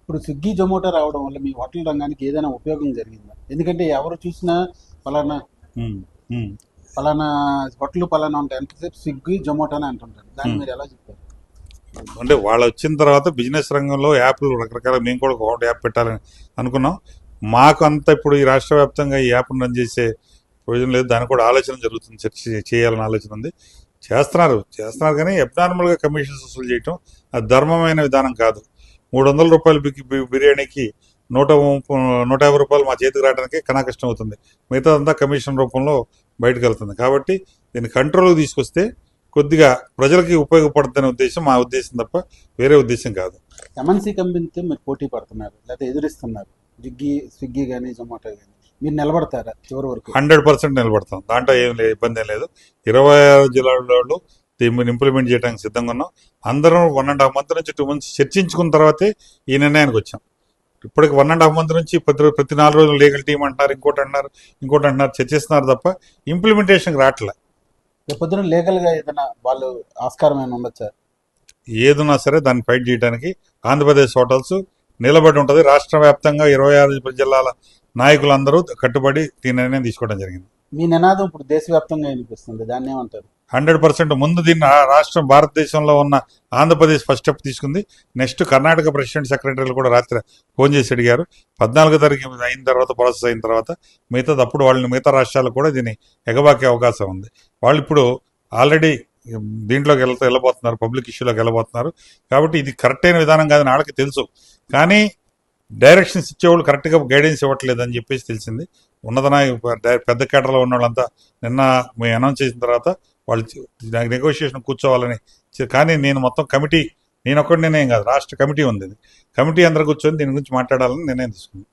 ఇప్పుడు స్విగ్గీ జొమాటో రావడం వల్ల మీ హోటల్ రంగానికి ఏదైనా ఉపయోగం జరిగిందా? ఎందుకంటే ఎవరు చూసినా పలానా ఉమ్, ఉమ్. పలానా హోటల్ పలానా ఉంటాయి, ఎంతసేపు స్విగ్గీ జొమాటో అని అంటుంటారు. దాన్ని మీరు ఎలా చెప్తారు? అంటే వాళ్ళు వచ్చిన తర్వాత బిజినెస్ రంగంలో యాప్లు రకరకాల మేము కూడా ఒక యాప్ పెట్టాలని అనుకున్నాం. మాకు అంత ఇప్పుడు ఈ రాష్ట్ర వ్యాప్తంగా ఈ యాప్ను రన్ చేసే ప్రయోజనం లేదు. దానికి కూడా ఆలోచన జరుగుతుంది, చర్చ చేయాలని ఆలోచన ఉంది. చేస్తున్నారు కానీ అబ్నార్మల్గా కమిషన్స్ వసూలు చేయటం అది ధర్మమైన విధానం కాదు. 300 రూపాయలు బిర్యానీకి 150 రూపాయలు మా చేతికి రావడానికి కన్నా కష్టం అవుతుంది. మిగతాదంతా కమిషన్ రూపంలో బయటకు వెళ్తుంది. కాబట్టి దీన్ని కంట్రోల్కి తీసుకొస్తే కొద్దిగా ప్రజలకి ఉపయోగపడుతుందనే ఉద్దేశం మా ఉద్దేశం తప్ప వేరే ఉద్దేశం కాదు. ఎంఎన్సీ కంపెనీతో మీరు పోటీ పడుతున్నారు లేకపోతే ఎదురిస్తున్నారు, స్విగ్గీ కానీ జొమాటో కానీ, మీరు నిలబడతారా చివరి వరకు? 100% నిలబడతాం. దాంట్లో ఏం లేదు, ఇబ్బంది ఏం లేదు. 26 జిల్లాల్లో దీన్ని ఇంప్లిమెంట్ చేయడానికి సిద్ధంగా ఉన్నాం. అందరం 1.5 మంత్ నుంచి 2 మంత్స్ చర్చించుకున్న తర్వాతే ఈ నిర్ణయానికి వచ్చాం. ఇప్పటికి 1.5 మంత్ నుంచి ప్రతి 4 రోజులు లీగల్ టీం అంటున్నారు, ఇంకోటి అంటున్నారు, చర్చిస్తున్నారు తప్ప ఇంప్లిమెంటేషన్కి రావట్లే. రేపొద్దున లీగల్గా ఏదైనా వాళ్ళు ఆస్కారం ఏమైనా ఉండొచ్చా? ఏదున్నా సరే దాన్ని ఫైట్ చేయడానికి ఆంధ్రప్రదేశ్ హోటల్స్ నిలబడి ఉంటుంది. రాష్ట్ర వ్యాప్తంగా 26 జిల్లాల నాయకులందరూ కట్టుబడి దీని నిర్ణయం తీసుకోవడం జరిగింది. మీ నినాదం ఇప్పుడు దేశవ్యాప్తంగా వినిపిస్తుంది, దాన్ని ఏమంటారు? 100% ముందు దీన్ని రాష్ట్రం భారతదేశంలో ఉన్న ఆంధ్రప్రదేశ్ ఫస్ట్ స్టెప్ తీసుకుంది. నెక్స్ట్ కర్ణాటక ప్రెసిడెంట్ సెక్రటరీలు కూడా రాత్రి ఫోన్ చేసి అడిగారు. 14 తారీఖు అయిన తర్వాత ప్రాసెస్ అయిన తర్వాత అప్పుడు వాళ్ళని మిగతా రాష్ట్రాలకు కూడా దీన్ని ఎగబాకే అవకాశం ఉంది. వాళ్ళు ఇప్పుడు ఆల్రెడీ దీంట్లోకి వెళ్ళబోతున్నారు, పబ్లిక్ ఇష్యూలోకి వెళ్ళబోతున్నారు. కాబట్టి ఇది కరెక్ట్ అయిన విధానం కాదని వాళ్ళకి తెలుసు. కానీ డైరెక్షన్స్ ఇచ్చేవాళ్ళు కరెక్ట్గా గైడెన్స్ ఇవ్వట్లేదు అని చెప్పేసి తెలిసింది. పెద్ద కేటర్లో ఉన్న వాళ్ళంతా నిన్న మేము అనౌన్స్ చేసిన తర్వాత వాళ్ళు నెగోషియేషన్ కూర్చోవాలని. కానీ నేను మొత్తం కమిటీ, నేను ఒక్కటి నిర్ణయం కాదు, రాష్ట్ర కమిటీ ఉంది. కమిటీ అందరూ కూర్చొని దీని గురించి మాట్లాడాలని నిర్ణయం తీసుకుంది.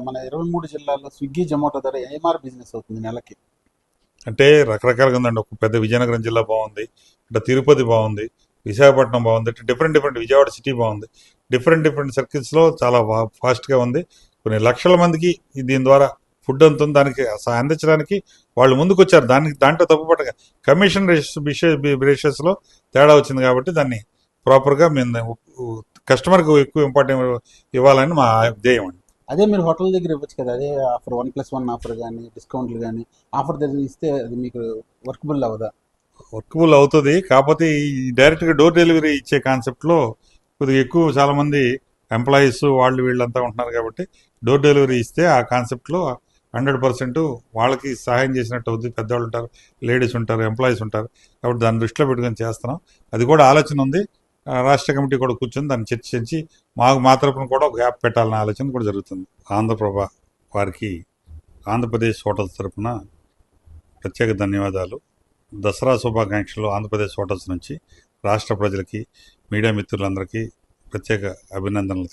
మన 23 జిల్లాల్లో స్విగ్గీ జొమాటో ద్వారా ఏమార్ బిజినెస్ అవుతుంది నెలకి? అంటే రకరకాలుగా ఉందండి. ఒక పెద్ద విజయనగరం జిల్లా బాగుంది, అంటే తిరుపతి బాగుంది, విశాఖపట్నం బాగుంది, డిఫరెంట్ విజయవాడ సిటీ బాగుంది. డిఫరెంట్ సర్కిల్స్లో చాలా ఫాస్ట్గా ఉంది. కొన్ని లక్షల మందికి దీని ద్వారా ఫుడ్ అంతుంది. దానికి అందించడానికి వాళ్ళు ముందుకు వచ్చారు. దాంట్లో తప్పుపట్టగా కమిషన్ రేషియోస్లో తేడా వచ్చింది. కాబట్టి దాన్ని ప్రాపర్గా మేము కస్టమర్కి ఎక్కువ ఇంపార్టెంట్ ఇవ్వాలని మా ధ్యేయం అండి. అదే మీరు హోటల్ దగ్గర ఇవ్వచ్చు కదా, అదే ఆఫర్ 1+1 ఆఫర్ కానీ డిస్కౌంట్లు కానీ ఆఫర్ దగ్గర ఇస్తే అది మీకు వర్కబుల్ అవ్వదా? వర్కబుల్ అవుతుంది. కాకపోతే ఈ డైరెక్ట్గా డోర్ డెలివరీ ఇచ్చే కాన్సెప్ట్లో కొద్దిగా ఎక్కువ చాలామంది ఎంప్లాయీస్ వీళ్ళంతా ఉంటున్నారు. కాబట్టి డోర్ డెలివరీ ఇస్తే ఆ కాన్సెప్ట్లో 100% వాళ్ళకి సహాయం చేసినట్టు అవుతుంది. పెద్దవాళ్ళు ఉంటారు, లేడీస్ ఉంటారు, ఎంప్లాయీస్ ఉంటారు. కాబట్టి దాన్ని దృష్టిలో పెట్టుకొని చేస్తున్నాం. అది కూడా ఆలోచన ఉంది. రాష్ట్ర కమిటీ కూడా కూర్చొని దాన్ని చర్చించి మా తరపున కూడా ఒక యాప్ పెట్టాలనే ఆలోచన కూడా జరుగుతుంది. ఆంధ్రప్రభ వారికి ఆంధ్రప్రదేశ్ హోటల్స్ తరపున ప్రత్యేక ధన్యవాదాలు. దసరా శుభాకాంక్షలు ఆంధ్రప్రదేశ్ హోటల్స్ నుంచి రాష్ట్ర ప్రజలకి, మీడియా మిత్రులందరికీ ప్రత్యేక అభినందనలు.